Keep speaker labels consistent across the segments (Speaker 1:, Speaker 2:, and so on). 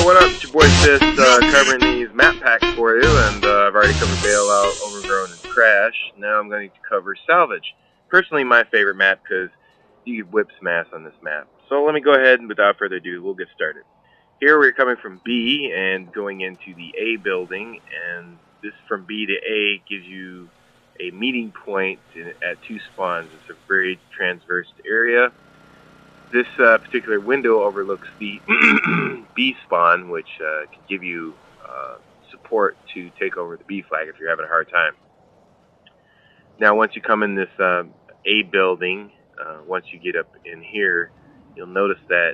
Speaker 1: What up? It's your boy Sis, covering these map packs for you, and I've already covered Bailout, Overgrown, and Crash. Now I'm going to cover Salvage. Personally, my favorite map because you can whip smash on this map. So let me go ahead and without further ado, we'll get started. Here we're coming from B and going into the A building, and this from B to A gives you a meeting point at 2 spawns. It's a very transverse area. This particular window overlooks the B spawn, which can give you support to take over the B flag if you're having a hard time. Now, once you come in this A building, once you get up in here, you'll notice that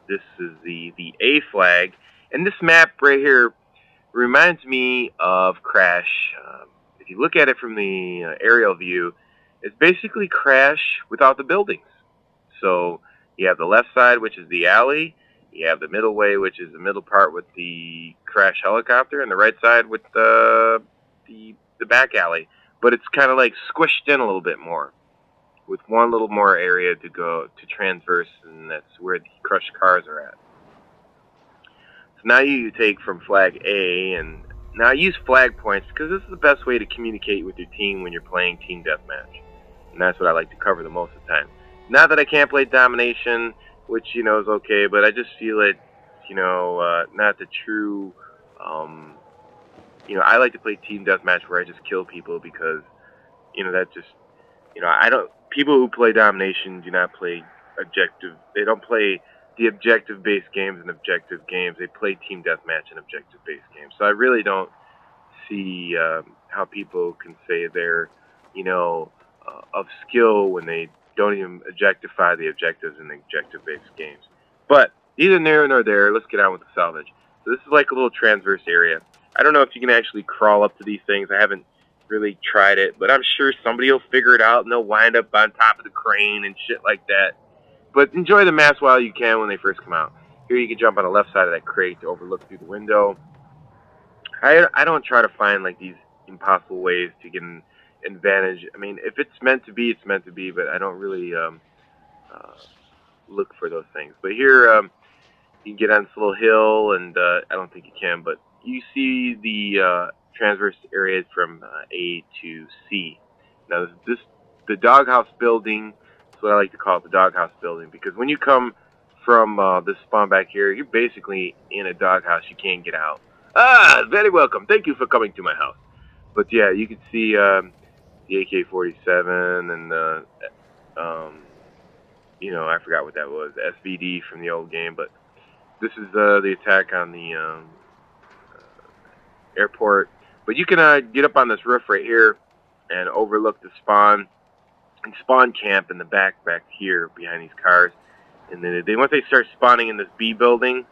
Speaker 1: this is the A flag. And this map right here reminds me of Crash. If you look at it from the aerial view, it's basically Crash without the buildings. So you have the left side, which is the alley. You have the middle way, which is the middle part with the Crash helicopter, and the right side with the back alley. But it's kind of like squished in a little bit more, with one little more area to go to transverse, and that's where the crushed cars are at. So now you take from flag A, and now I use flag points because this is the best way to communicate with your team when you're playing team deathmatch, and that's what I like to cover the most of the time. Not that I can't play domination, which, you know, is okay, but I just feel it, you know, not the true, you know, I like to play team deathmatch where I just kill people because, you know, that just, you know, people who play domination do not play objective, they don't play the objective-based games and objective games, they play team deathmatch and objective-based games. So I really don't see how people can say they're, you know, of skill when they don't even objectify the objectives in the objective-based games. But neither there nor there, let's get on with the salvage. So this is like a little transverse area. I don't know if you can actually crawl up to these things. I haven't really tried it, but I'm sure somebody will figure it out and they'll wind up on top of the crane and shit like that. But enjoy the maps while you can when they first come out. Here you can jump on the left side of that crate to overlook through the window. I don't try to find like these impossible ways to get an advantage. I mean, if it's meant to be, it's meant to be, but I don't really look for those things. But here you can get on this little hill, and I don't think you can, but you see the transverse areas from A to C. Now the doghouse building is what I like to call it, the doghouse building, because when you come from this spawn back here, you're basically in a doghouse. You can't get out. Ah, very welcome. Thank you for coming to my house. But yeah, you can see the AK-47 and you know, I forgot what that was, SVD from the old game, but this is the attack on the airport. But you can get up on this roof right here and overlook the spawn and spawn camp in the back here behind these cars. And then once they start spawning in this B building,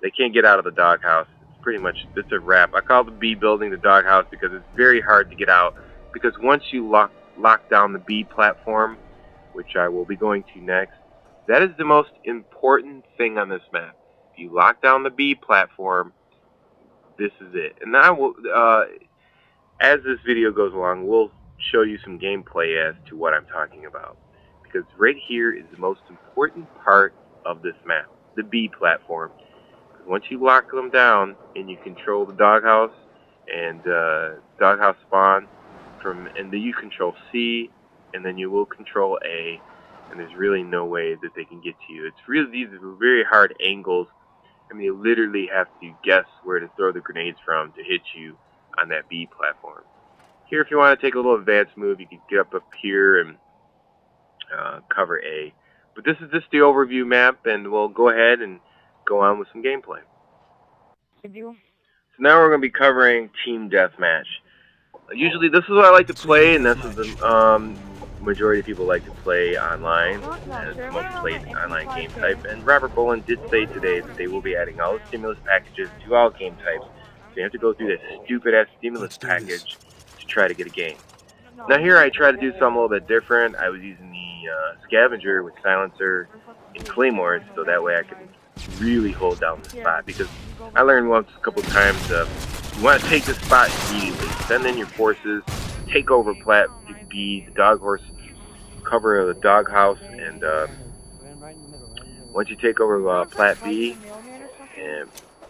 Speaker 1: they can't get out of the doghouse. It's pretty much, it's a wrap. I call the B building the doghouse because it's very hard to get out. Because once you lock down the B platform, which I will be going to next, that is the most important thing on this map. If you lock down the B platform, this is it. And now, as this video goes along, we'll show you some gameplay as to what I'm talking about. Because right here is the most important part of this map, the B platform. Once you lock them down and you control the doghouse and doghouse spawn, and then you control C, and then you will control A, and there's really no way that they can get to you. It's really, these are very hard angles. I mean, you literally have to guess where to throw the grenades from to hit you on that B platform. Here, if you want to take a little advanced move, you can get up here and cover A. But this is just the overview map, and we'll go ahead and go on with some gameplay. So now we're going to be covering Team Deathmatch. Usually this is what I like to play, and this is the majority of people like to play online, and it's the most played online game type. And Robert Boland did say today that they will be adding all the stimulus packages to all game types, so you have to go through that stupid-ass stimulus package to try to get a game. Now here I try to do something a little bit different. I was using the scavenger with silencer and claymores, so that way I can really hold down the spot, because I learned once a couple times you want to take the spot immediately, send in your forces, take over Plat B, the dog horse, cover the doghouse, and once you take over Plat B and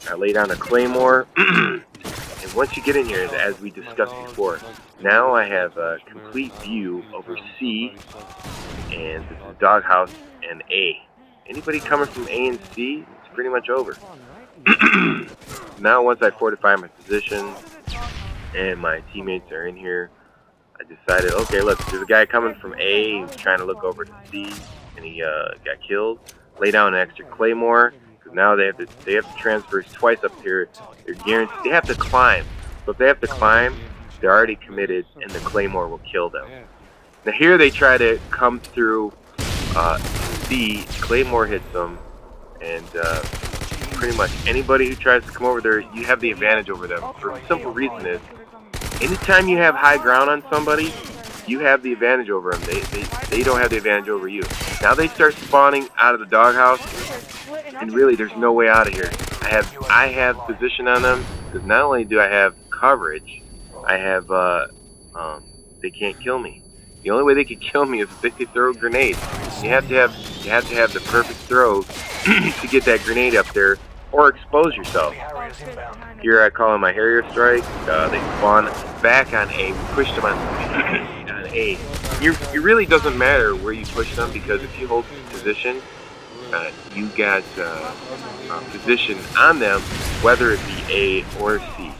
Speaker 1: I lay down a claymore. And once you get in here, as we discussed before, now I have a complete view over C, and this is doghouse and A. Anybody coming from A and C, it's pretty much over. Now once I fortify my position and my teammates are in here, I decided, okay, look, there's a guy coming from A who's trying to look over to C, and he got killed. Lay down an extra claymore, because now they have to transverse twice up here. They're guaranteed, they have to climb. So if they have to climb, they're already committed, and the claymore will kill them. Now here they try to come through C, claymore hits them, and pretty much anybody who tries to come over there, you have the advantage over them. For a simple reason is, anytime you have high ground on somebody, you have the advantage over them. They don't have the advantage over you. Now they start spawning out of the doghouse, and really there's no way out of here. I have position on them, because not only do I have coverage, I have they can't kill me. The only way they could kill me is if they could throw grenades. You have to have the perfect throw to get that grenade up there, or expose yourself. Here I call in my Harrier strike. They spawn back on A. We pushed them on A. It really doesn't matter where you push them, because if you hold position, you got position on them, whether it be A or C,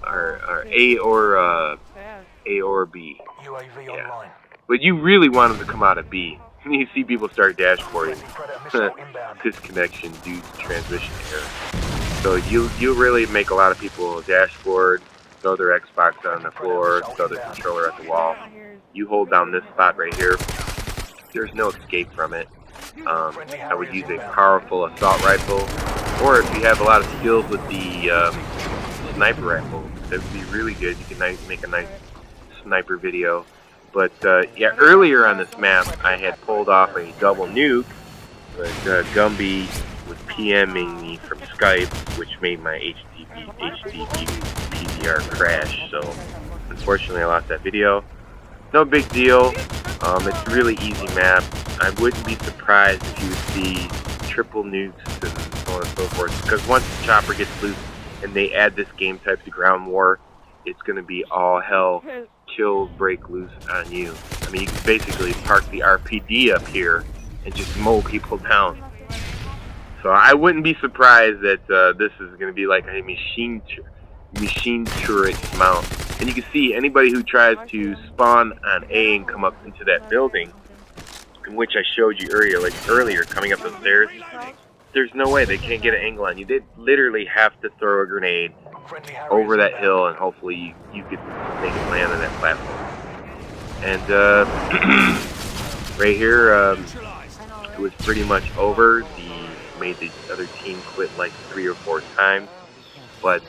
Speaker 1: or A or B. Yeah. But you really want them to come out of B. You see people start dashboarding. Disconnection due to transmission error. So you really make a lot of people dashboard, throw their Xbox on the floor, throw their controller at the wall. You hold down this spot right here. There's no escape from it. I would use a powerful assault rifle, or if you have a lot of skills with the sniper rifle, that would be really good. You can make a nice sniper video. But yeah, earlier on this map, I had pulled off a double nuke, but Gumby was PMing me from Skype, which made my HDD PVR crash. So unfortunately, I lost that video. No big deal. It's a really easy map. I wouldn't be surprised if you would see triple nukes and so on and so forth. Because once the chopper gets loose and they add this game type to ground war, it's going to be all hell, kill, break loose on you. I mean, you can basically park the RPD up here and just mow people down. So I wouldn't be surprised that this is going to be like a machine turret mount. And you can see anybody who tries to spawn on A and come up into that building, in which I showed you earlier coming up the stairs, there's no way they can't get an angle on you. They literally have to throw a grenade over that hill, and hopefully you could make it land on that platform. And right here, it was pretty much over. Made the other team quit like 3 or 4 times. But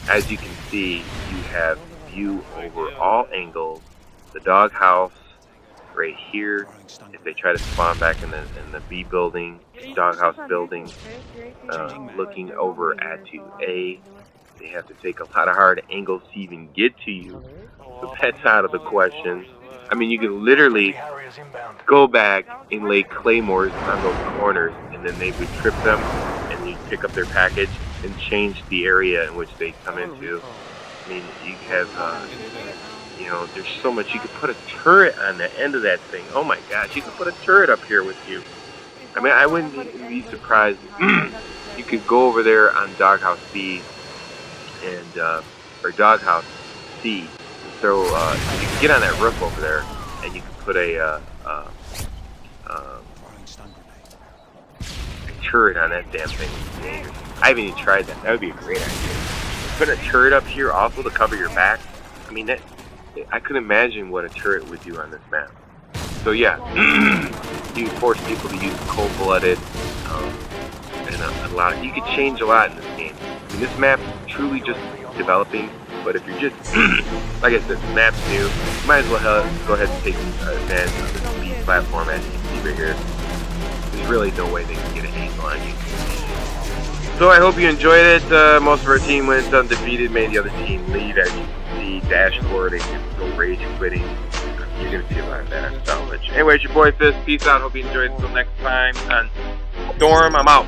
Speaker 1: as you can see, you have view over all angles. The doghouse right here. If they try to spawn back in the B building, doghouse building, looking over at A. They have to take a lot of hard angles to even get to you. So that's out of the question. I mean, you can literally go back and lay claymores on those corners, and then they would trip them, and you pick up their package and change the area in which they come into. I mean, you have, you know, there's so much. You could put a turret on the end of that thing. Oh my gosh, you could put a turret up here with you. I mean, I wouldn't be surprised. You could go over there on Doghouse B and or Doghouse C, and throw. You can get on that roof over there, and you can put a turret on that damn thing. I haven't even tried that. That would be a great idea. Put a turret up here also to cover your back. I mean, that I could imagine what a turret would do on this map. So yeah, you force people to use cold-blooded, and a lot. You could change a lot in this game. I mean, this map is truly just developing. But if you're just, like I said, the map's new, you might as well go ahead and take advantage of the speed platform as you can see right here. There's really no way they can get an angle on you. So I hope you enjoyed it. Most of our team went undefeated, made the other team leave. As you can see, dashboarding and still rage quitting. You're going to see a lot of that on Salvage. Anyway, it's your boy Fist. Peace out. Hope you enjoyed. Until next time on Storm, I'm out.